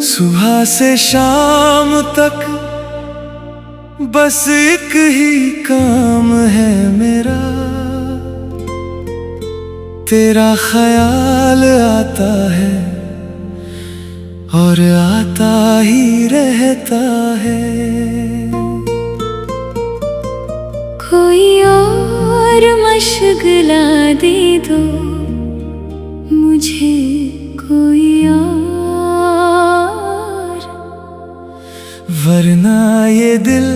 सुबह से शाम तक बस एक ही काम है मेरा, तेरा ख्याल आता है और आता ही रहता है। कोई और मशगला दे दो मुझे, कोई और, वरना ये दिल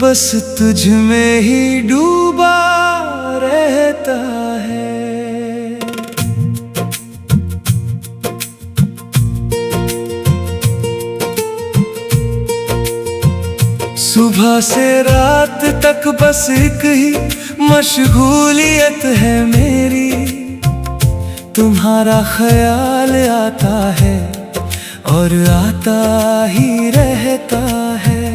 बस तुझ में ही डूबा रहता है। सुबह से रात तक बस एक ही मशगूलियत है मेरी, तुम्हारा ख्याल आता है और आता ही रहता है।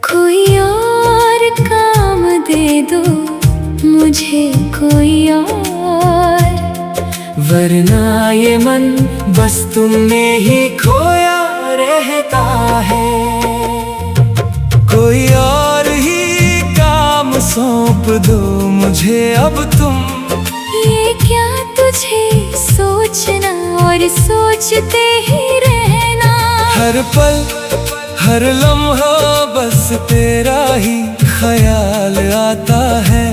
कोई और काम दे दो मुझे, कोई और, वरना ये मन बस तुम में ही खोया रहता है। कोई और ही काम सौंप दो मुझे अब तुम, ये क्या तुझे सोचना और सोचते ही रहना। हर पल हर लम्हा बस तेरा ही ख्याल आता है।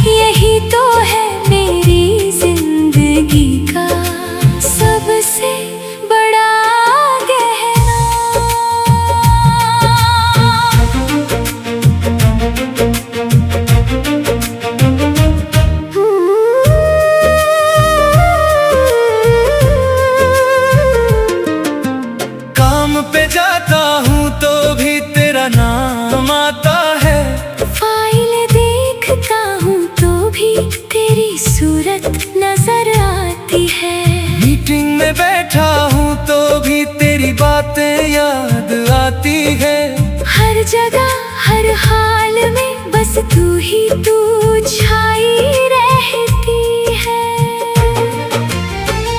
यही तो है मेरी जिंदगी का सबसे बड़ा गहना। काम पे जाता हूँ तो भी तेरा नाम आता है, फाइल देखता हूँ तो भी तेरी सूरत नजर आती है। मीटिंग में बैठा हूँ तो भी तेरी बातें याद आती है। हर जगह हर हाल में बस तू ही तू छाई रहती है।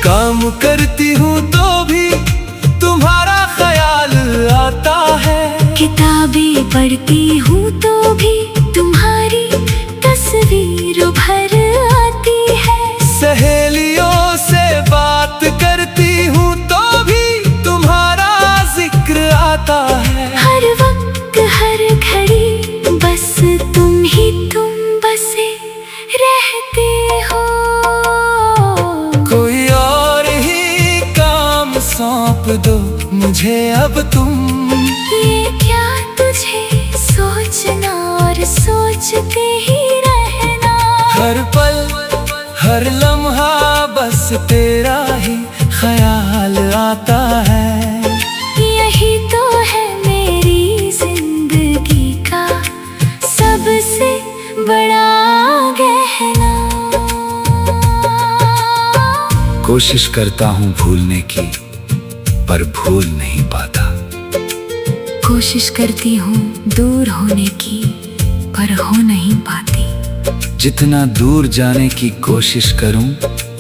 काम करती हूँ तो भी तुम्हारा ख्याल आता है। किताबें पढ़ती हूँ तो भी तुम्हारी तस्वीर उभर आती है। सहेलियों से बात करती हूँ तो भी तुम्हारा जिक्र आता है। हर वक्त हर घड़ी बस तुम ही तुम बसे रहते हो। कोई और ही काम सौंप दो मुझे अब तुम, ये क्या तुझे सोचना और सोचते ही रहना। हर पल हर लम्हा बस तेरा ही ख्याल आता है। यही तो है मेरी जिंदगी का सबसे बड़ा गहना। कोशिश करता हूँ भूलने की पर भूल नहीं पाता, कोशिश करती हूँ दूर होने की पर हो नहीं पाती। जितना दूर जाने की कोशिश करूं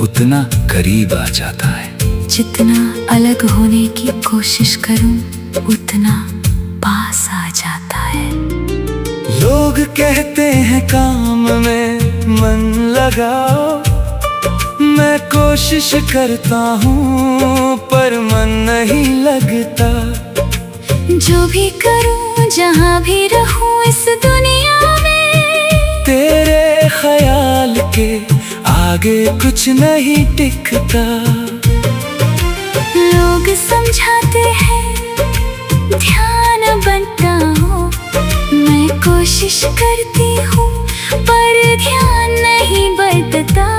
उतना करीब आ जाता है। जितना अलग होने की कोशिश करूं उतना पास आ जाता है। लोग कहते हैं काम में मन लगाओ, मैं कोशिश करता हूँ पर मन नहीं लगता। जो भी करूं जहाँ भी रहूं इस दुनिया में, तेरे ख्याल के आगे कुछ नहीं टिकता। लोग समझाते हैं ध्यान बनता हूँ, मैं कोशिश करती हूँ पर ध्यान नहीं बदलता।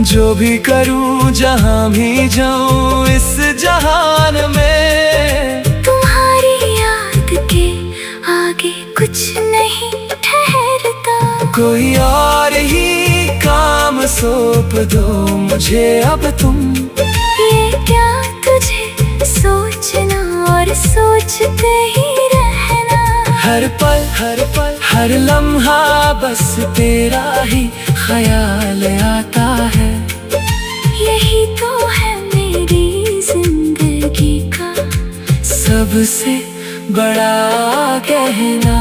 जो भी करूं जहाँ भी जाऊं इस जहान में, तुम्हारी याद के आगे कुछ नहीं ठहरता। कोई और ही काम सौंप दो मुझे अब तुम, ये क्या तुझे सोचना और सोचते ही रहना। हर पल हर लम्हा बस तेरा ही ख्याल आता है। यही तो है मेरी जिंदगी सबसे बड़ा कहना।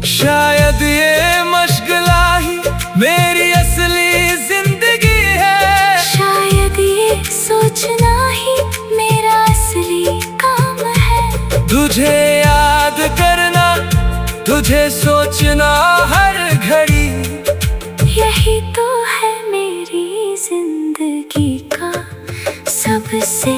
शायद ये मशगला ही मेरी असली जिंदगी है। शायद ये सोचना ही मेरा असली काम है। तुझे याद करना, तुझे सोचना हर घड़ी, यही तो है मेरी जिंदगी का सबसे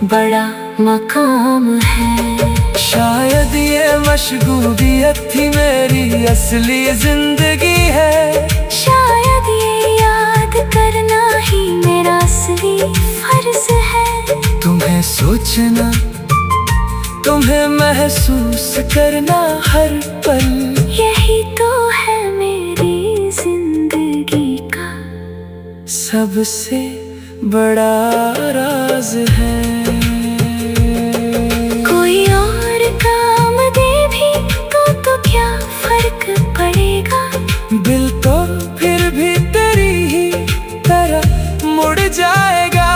बड़ा मकाम है। शायद ये मशगूलियत ही मेरी असली जिंदगी है। शायद ये याद करना ही मेरा असली फर्ज है। तुम्हें सोचना, तुम्हें महसूस करना हर पल, यही तो है मेरी जिंदगी का सबसे बड़ा राज है। कोई और काम दे भी तो क्या फर्क पड़ेगा। दिल तो फिर भी तेरी ही तरह मुड़ जाएगा।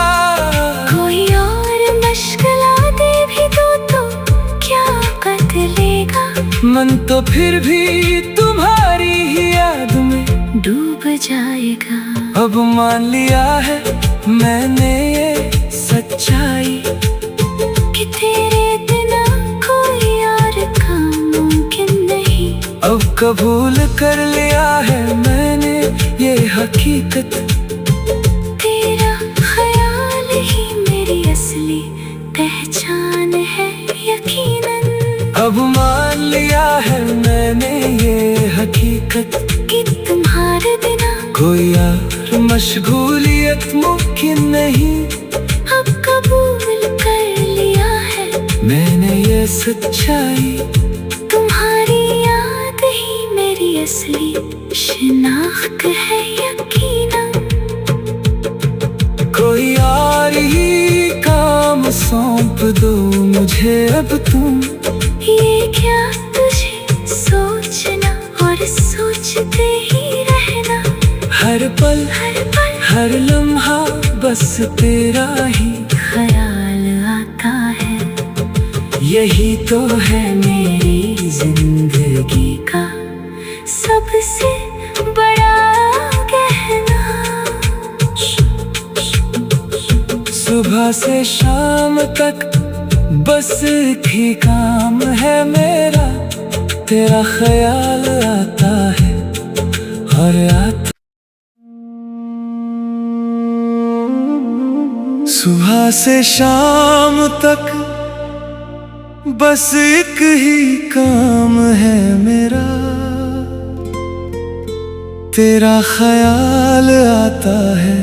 कोई और मशगला दे भी तो क्या बदलेगा। मन तो फिर भी तुम्हारी ही याद में डूब जाएगा। अब मान लिया है मैंने ये सच्चाई, कि तेरे बिना कोई और काम मुमकिन नहीं। अब कबूल कर लिया है मैंने ये हकीकत। तेरा ख्याल ही मेरी असली पहचान है यकीनन। अब मान लिया है मैंने ये हकीकत, कि तुम्हारे बिना कोई और मशगूलियत मुमकिन नहीं। अब कबूल कर लिया है मैंने ये सच्चाई। तुम्हारी याद ही मेरी असली शिनाख्त है यकीनन। कोई और ही काम सौंप दो मुझे अब तुम, ये क्या तुझे सोचना और सोचते ही रहना। हर पल हर लम्हा बस तेरा ही ख्याल आता है। यही तो है मेरी जिंदगी का सबसे बड़ा कहना। सुबह से शाम तक बस एक ही काम है मेरा, तेरा ख्याल आता है और आता। सुबह से शाम तक बस एक ही काम है मेरा, तेरा ख्याल आता है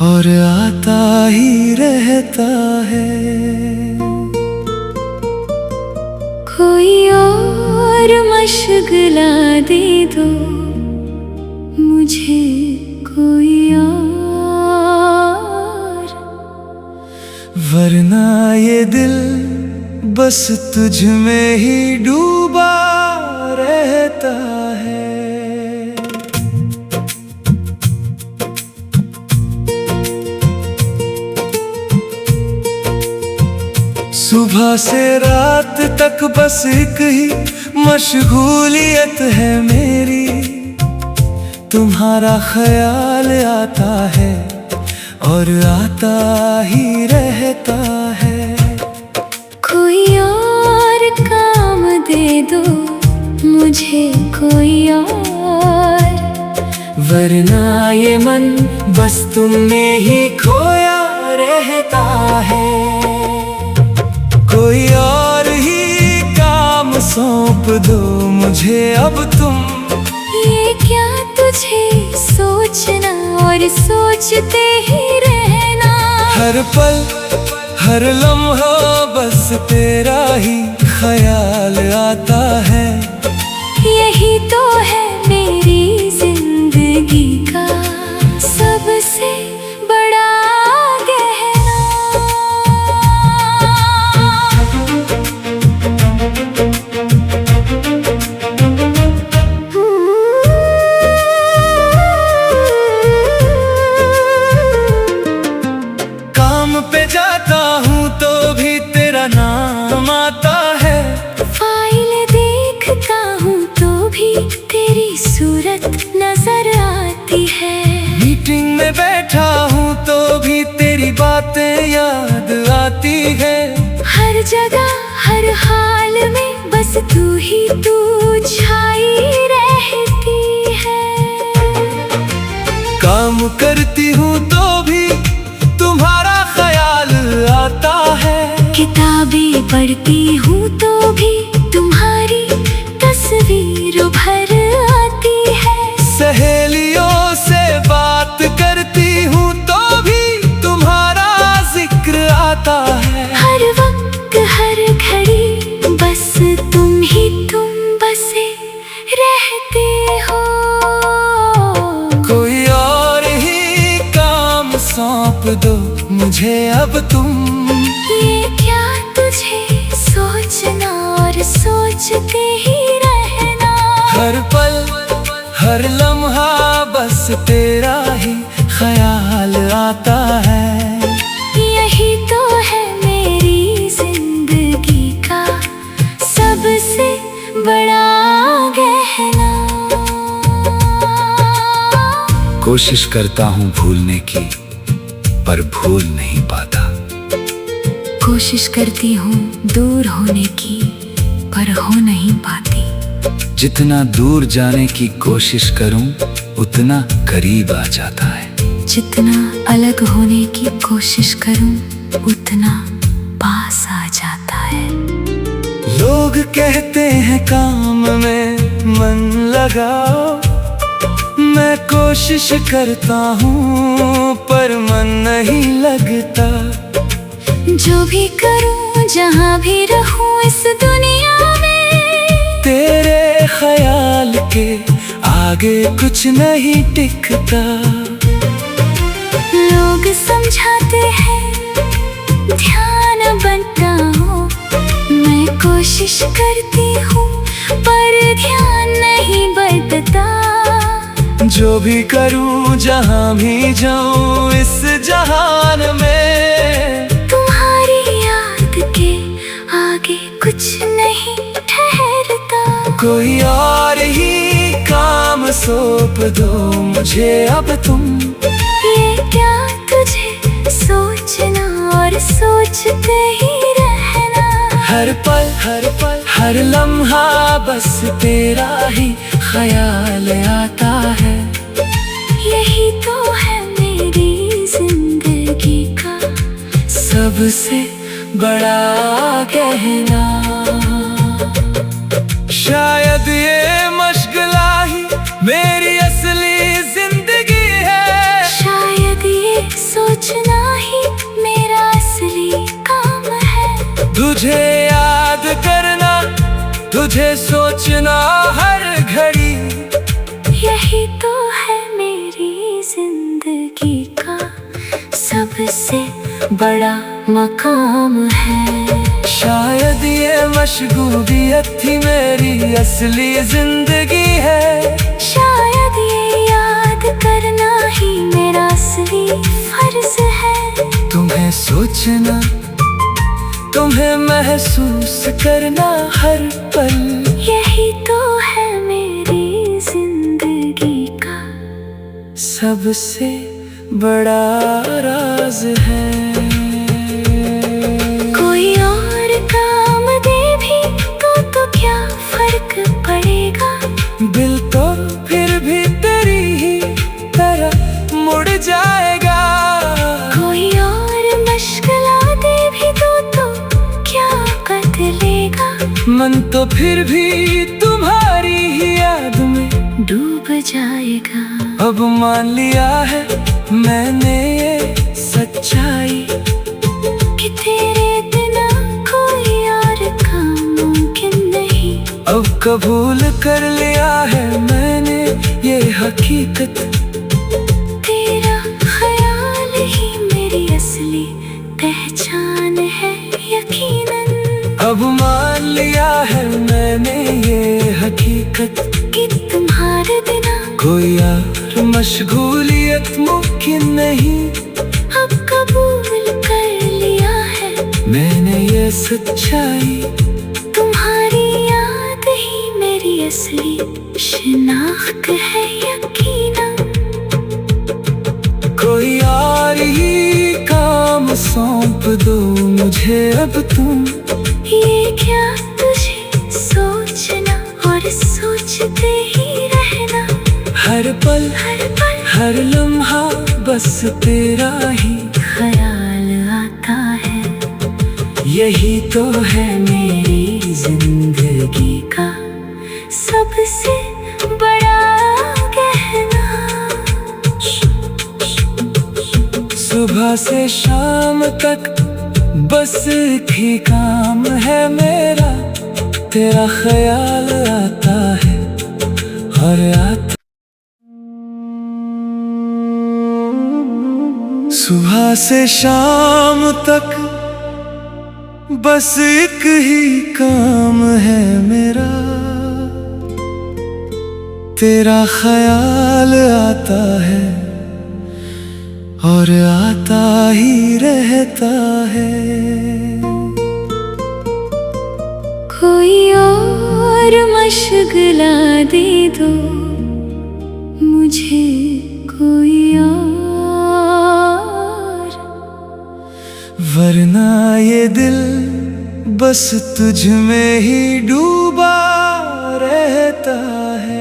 और आता ही रहता है। कोई और मशगला दे दो मुझे, कोई और, वरना ये दिल बस तुझ में ही डूबा रहता है। सुबह से रात तक बस एक ही मशगूलियत है मेरी, तुम्हारा ख्याल आता है और आता ही रहता है। कोई और काम दे दो मुझे, कोई और, वरना ये मन बस तुम में ही खोया रहता है। कोई और ही काम सौंप दो मुझे अब तुम, ये क्या तुझे सोचना और सोचते ही रहना। हर पल हर लम्हा बस तेरा ही ख्याल आता है। यही तो है मेरी जिंदगी का सबसे बड़ा कहना। काम पे जाता हूँ नजर आती है। मीटिंग में बैठा हूँ तो भी तेरी बातें याद आती है। हर जगह हर हाल में बस तू ही तू छाई रहती है। काम करती हूँ तो भी तुम्हारा ख्याल आता है। किताबें पढ़ती हूँ तो भी तुम्हारी तस्वीर उभर आती है। सहेलियों से बात करती हूँ तो भी तुम्हारा जिक्र आता है। हर वक्त हर घड़ी बस तुम ही तुम बसे रहते हो। कोई और ही काम सौंप दो मुझे अब तुम। ये क्या तुझे सोचना और सोचते ही रहना। हर पल हर लम्हा बस तेरा ही ख्याल आता है। यही तो है मेरी जिंदगी का सबसे बड़ा गहना। कोशिश करता हूँ भूलने की पर भूल नहीं पाता। कोशिश करती हूँ दूर होने की पर हो नहीं पाती। जितना दूर जाने की कोशिश करूं उतना करीब आ जाता है। जितना अलग होने की कोशिश करूं उतना पास आ जाता है। लोग कहते हैं काम में मन लगाओ। मैं कोशिश करता हूँ पर मन नहीं लगता। जो भी करूं जहाँ भी रहूं इस दुनिया में, तेरे ख्याल के आगे कुछ नहीं टिकता। लोग समझाते हैं ध्यान बनता हूँ। मैं कोशिश करती हूँ पर ध्यान नहीं बनता। जो भी करूं जहाँ भी जाऊं इस जहान में, तुम्हारी याद के आगे कुछ नहीं ठहरता। कोई और ही काम सौंप दो मुझे अब तुम। ये क्या तुझे सोचना और सोचते ही रहना। हर पल हर लम्हा बस तेरा ही ख्याल आता है। यही तो है मेरी जिंदगी का सबसे बड़ा गहना। शायद ये मशगला ही मेरी असली जिंदगी है। शायद ये सोचना ही मेरा असली काम है। तुझे याद करना तुझे सोचना हर घड़ी, यही तो है मेरी जिंदगी का सबसे बड़ा मकाम है। शायद ये मशगूलियत ही मेरी असली जिंदगी है। शायद ये याद करना ही मेरा असली फर्ज है। तुम्हें सोचना तुम्हें महसूस करना हर पल, यही तो है मेरी जिंदगी का सबसे बड़ा राज है। कोई और काम दे भी तो क्या फर्क पड़ेगा। दिल तो फिर भी तेरी ही तरह मुड़ जाएगा। कोई और मशगला दे भी तो क्या बदलेगा। मन तो फिर भी तुम्हारी ही याद में डूब जाएगा। अब मान लिया है मैंने ये सच्चाई कि तेरे बिना कोई और काम मुमकिन नहीं। अब कबूल कर लिया है मैंने ये हकीकत। तेरा ख्याल ही मेरी असली पहचान है यकीनन। अब मान लिया है मैंने ये हकीकत कि तुम्हारे बिना कोई और मशगूलियत मुमकिन नहीं। अब कबूल कर लिया है मैंने ये सच्चाई। तुम्हारी याद ही मेरी असली शिनाख्त है यकीना, कोई और ही काम सौंप दो मुझे अब तुम। ये क्या तुझे सोचना और सोचते ही रहना, हर पल हर लम्हा बस तेरा ही ख्याल आता है। यही तो है मेरी जिंदगी का सबसे बड़ा गहना। सुबह से शाम तक बस एक ही काम है मेरा, तेरा ख्याल आता है और आता। सुबह से शाम तक बस एक ही काम है मेरा, तेरा ख्याल आता है और आता ही रहता है। कोई और मशगला दे दो मुझे, कोई और, वरना ये दिल बस तुझ में ही डूबा रहता है।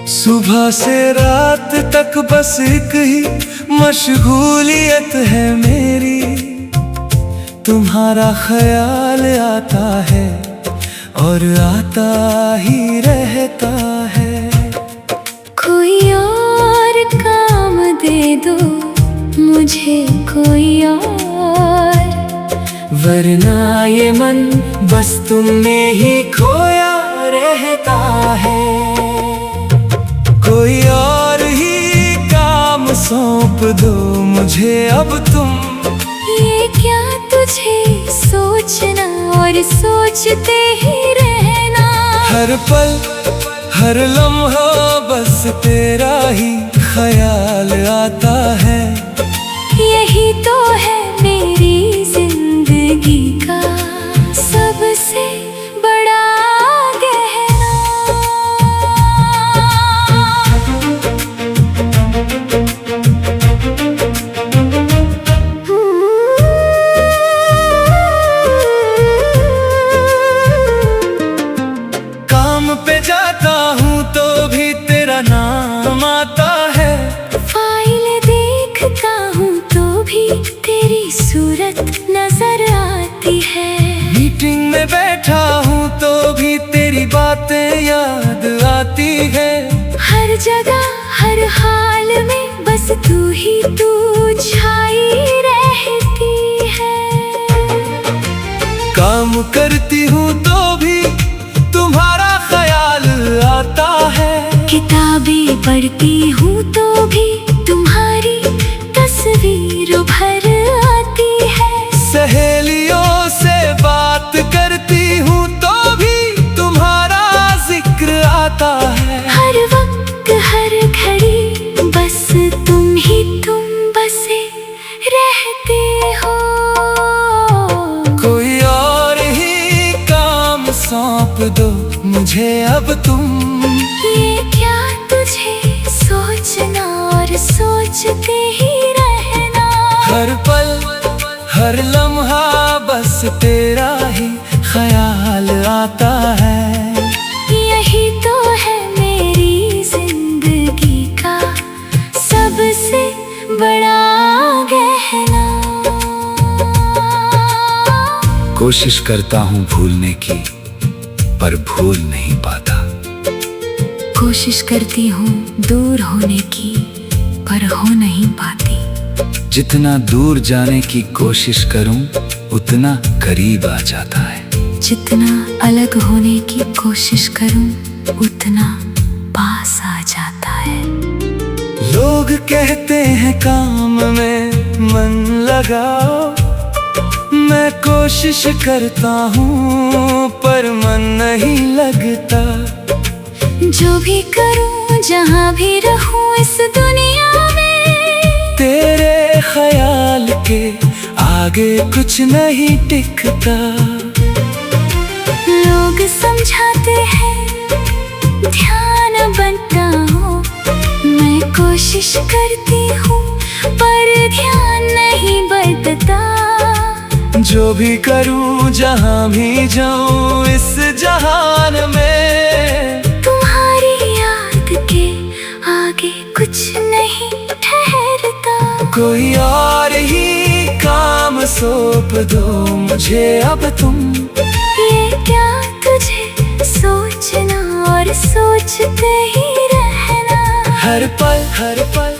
सुबह से रात तक बस एक ही मशगूलियत है मेरी, तुम्हारा ख्याल आता है और आता ही रहता है। कोई और काम दे दो मुझे, कोई और, वरना ये मन बस तुम में ही खोया रहता है। कोई और ही काम सौंप दो मुझे अब तुम। ये क्या तुझे सोचना और सोचते ही रहना, हर पल हर लम्हा बस तेरा ही ख्याल आता है। यही तो है मेरी जिंदगी का सबसे बड़ा गहना। काम पे जाता हूँ तो भी तेरा नाम आता है, फाइल देखता हूँ तो भी तेरी सूरत नजर आती है। मीटिंग में बैठा हूँ तो भी तेरी बातें याद आती है। हर जगह हर हाल में बस तू ही तू छाई रहती है। काम करती हूँ तो भी तुम्हारा ख्याल आता है। किताबें पढ़ती हूँ तो भी तुम्हारी तस्वीर उभर आती है। सहेलियों से बात करती हूँ तो भी तुम्हारा जिक्र आता है। हर वक्त हर घड़ी बस तुम ही तुम बसे रहते हो। कोई और ही काम सौंप दो मुझे अब तुम। ये क्या तुझे सोचना और सोचते ही रहना, हर पल हर लम्हा बस तेरा ही ख्याल आता है। यही तो है मेरी जिंदगी का सबसे बड़ा गहना। कोशिश करता हूँ भूलने की पर भूल नहीं पाता। कोशिश करती हूँ दूर होने की पर हो नहीं पाती। जितना दूर जाने की कोशिश करूं उतना करीब आ जाता है। जितना अलग होने की कोशिश करूं उतना पास आ जाता है। लोग कहते हैं काम में मन लगाओ, मैं कोशिश करता हूँ पर मन नहीं लगता। जो भी करूं जहाँ भी रहूं इस दुनिया में, तेरे ख्याल के आगे कुछ नहीं टिकता। लोग समझाते हैं ध्यान बनता हूँ, मैं कोशिश करती हूँ पर ध्यान नहीं बदलता। जो भी करूँ जहाँ भी जाऊँ इस जहान में, तुम्हारी याद के आगे कुछ नहीं ठहरता। कोई और ही काम सौंप दो मुझे अब तुम। ये क्या तुझे सोचना और सोचते ही रहना। हर पल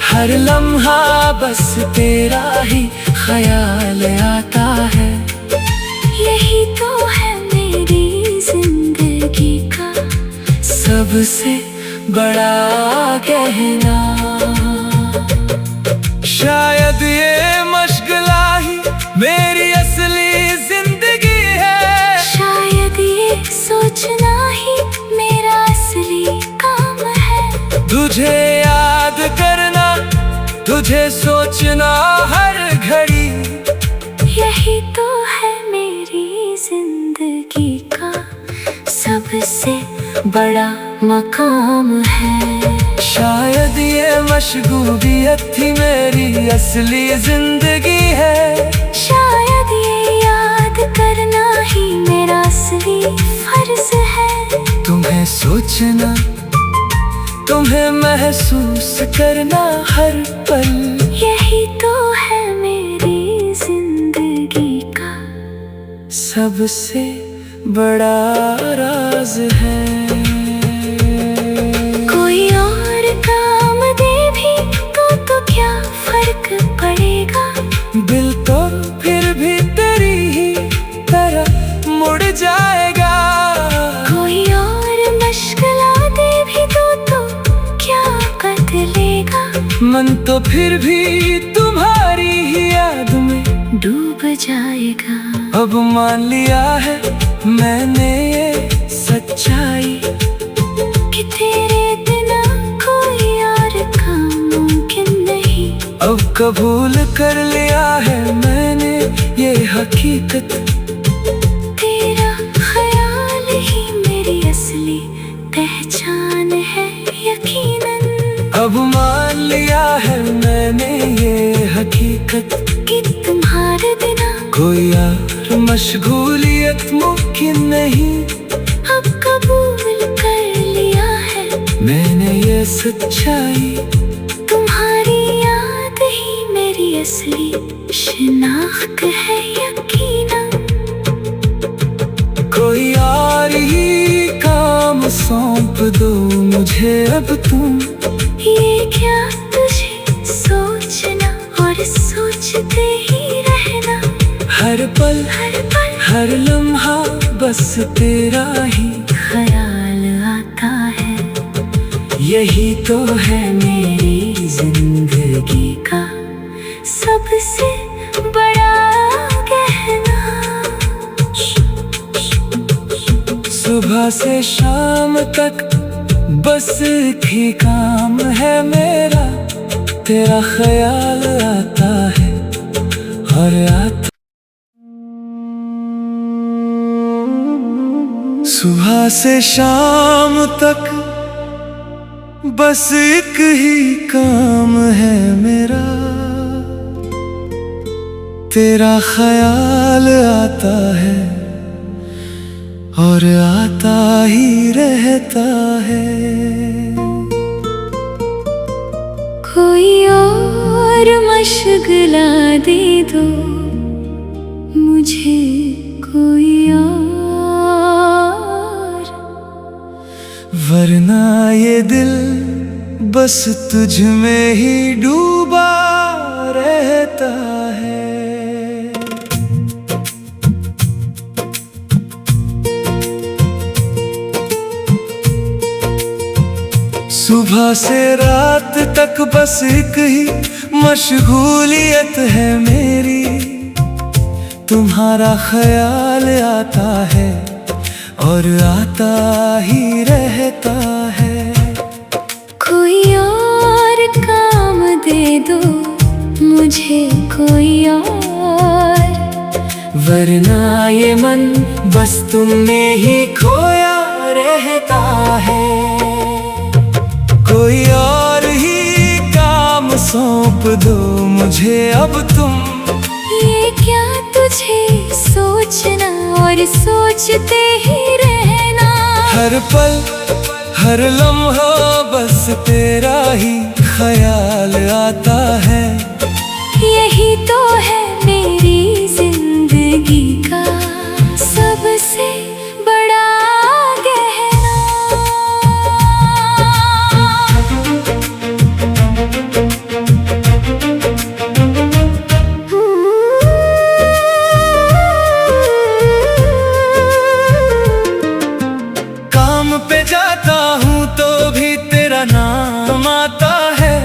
हर लम्हा बस तेरा ही ख्याल आता है। यही तो है मेरी जिंदगी का सबसे बड़ा गहना। शायद ये मशगला ही मेरी असली जिंदगी है। शायद ये सोचना ही मेरा असली काम है। तुझे याद करना, तुझे सोचना हर घड़ी, यही तो है मेरी जिंदगी का सबसे बड़ा मकाम है। शायद ये मशगूलियत ही मेरी असली जिंदगी है। शायद ये याद करना ही मेरा असली फर्ज है। तुम्हें सोचना, तुम्हें महसूस करना हर पल, यही तो है मेरी जिंदगी का सबसे बड़ा राज है। कोई और काम दे भी तो क्या फर्क पड़ेगा। दिल तो फिर भी तेरी ही तरह मुड़ जाएगा। कोई और मशगला दे भी तो क्या बदलेगा। मन तो फिर भी तुम्हारी ही याद में डूब जाएगा। अब मान लिया है मैंने ये सच्चाई कि तेरे बिना कोई और काम मुमकिन नहीं। अब कबूल कर लिया है मैंने ये हकीकत। तेरा ख्याल ही मेरी असली पहचान है यकीनन। अब मान लिया है मैंने ये हकीकत कि तुम्हारे बिना कोई और मशगूलियत मुमकिन नहीं। अब कबूल कर लिया है मैंने ये सच्चाई। तुम्हारी याद ही मेरी असली शिनाख्त है यकीनन। कोई और ही काम सौंप दो मुझे अब तुम। ये क्या तुझे सोचना और सोचते ही रहना। हर पल हर लम्हा बस तेरा ही ख्याल आता है। यही तो है मेरी जिंदगी का सबसे बड़ा गहना। सुबह से शाम तक बस एक ही काम है मेरा। तेरा ख्याल आता है और आता। सुबह से शाम तक बस एक ही काम है मेरा। तेरा ख्याल आता है और आता ही रहता है। कोई और मशगला दे दो मुझे, कोई और। वरना ये दिल बस तुझ में ही डूबा रहता है। सुबह से रात तक बस एक ही मशगूलियत है मेरी। तुम्हारा ख्याल आता है और आता ही रहता है। कोई और काम दे दो मुझे, कोई और। वरना ये मन बस तुम में ही खोया रहता है। कोई और ही काम सौंप दो मुझे अब तुम। ये क्या तुझे सोचना और सोचते ही रहना। हर पल हर लम्हा बस तेरा ही ख्याल आता है। यही तो है मेरी जिंदगी का सबसे बड़ा गहना। काम पे जाता हूँ तो भी तेरा नाम आता है।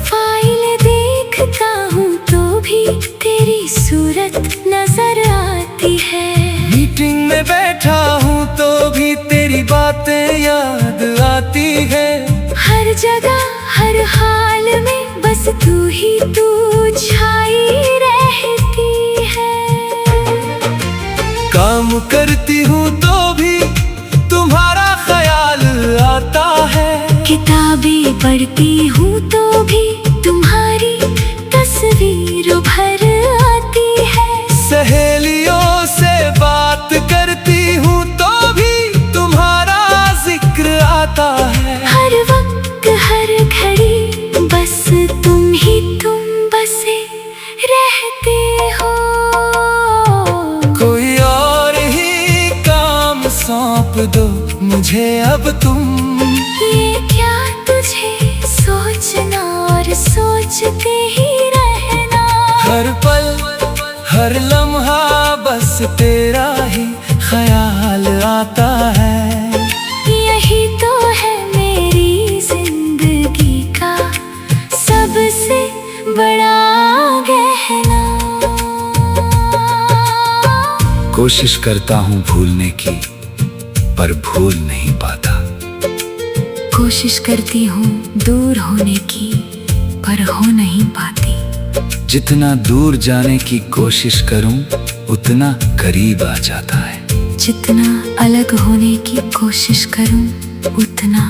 फाइल देखता हूँ तो भी तेरी सूरत नजर आती है। मीटिंग में बैठा हूँ तो भी तेरी बातें याद आती है। हर जगह हर हाल में बस तू ही तू छाई रहती है। काम करती हूँ तो भी तुम्हारा ख्याल आता है। किताबें पढ़ती हूँ तो भी तुम्हारी तस्वीर भर आती है। सहेलियों से बात करती हूँ तो भी तुम्हारा जिक्र आता है। हर वक्त हर घड़ी बस तुम ही तुम बसे रहते हो। कोई और ही काम सौंप दो मुझे अब तुम। ये क्या तुझे सोचना और सोचते ही रहना। हर पल हर लम्हा बस तेरा ही ख्याल आता है। यही तो है मेरी जिंदगी का सबसे बड़ा गहना। कोशिश करता हूँ भूलने की पर भूल नहीं पाता। कोशिश करती हूँ दूर होने की पर हो नहीं पाती। जितना दूर जाने की कोशिश करूं उतना करीब आ जाता है। जितना अलग होने की कोशिश करूँ उतना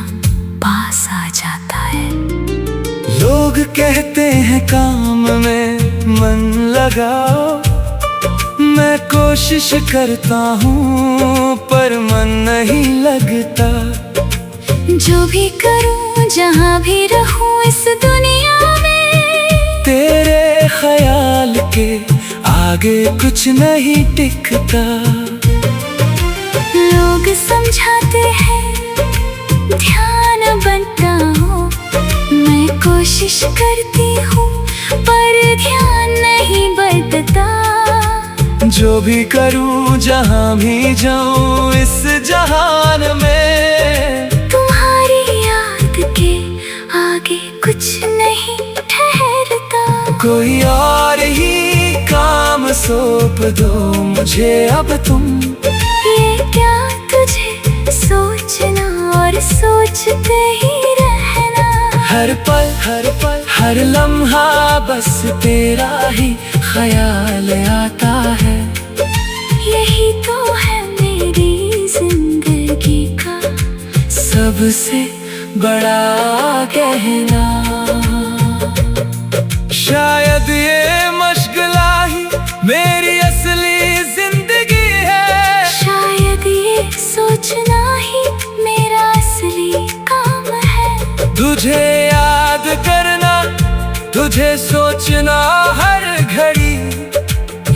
पास आ जाता है। लोग कहते हैं काम में मन लगाओ। मैं कोशिश करता हूँ पर मन नहीं लगता। जो भी करूँ जहाँ भी रहूँ इस दुनिया में तेरे ख्याल के आगे कुछ नहीं टिकता। लोग समझाते हैं ध्यान बनता हूँ। मैं कोशिश करती हूँ पर ध्यान नहीं बदलता। जो भी करूं जहां भी जाऊं इस जहान में तुम्हारी याद के आगे कुछ नहीं ठहरता। कोई और ही काम सौंप दो मुझे अब तुम। ये क्या तुझे सोचना और सोचते ही रहना। हर पल हर लम्हा बस तेरा ही ख्याल आता है। यही तो है मेरी जिंदगी का सबसे बड़ा कहना। शायद ये मशगला ही मेरी असली जिंदगी है। शायद ये सोचना ही मेरा असली काम है। तुझे याद करना तुझे सोचना हर घड़ी।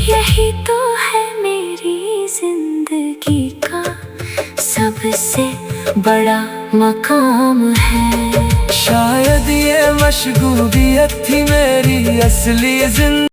यही तो है मेरी जिंदगी का सबसे बड़ा मकाम है। शायद ये मशगूलियत थी मेरी असली जिंदगी।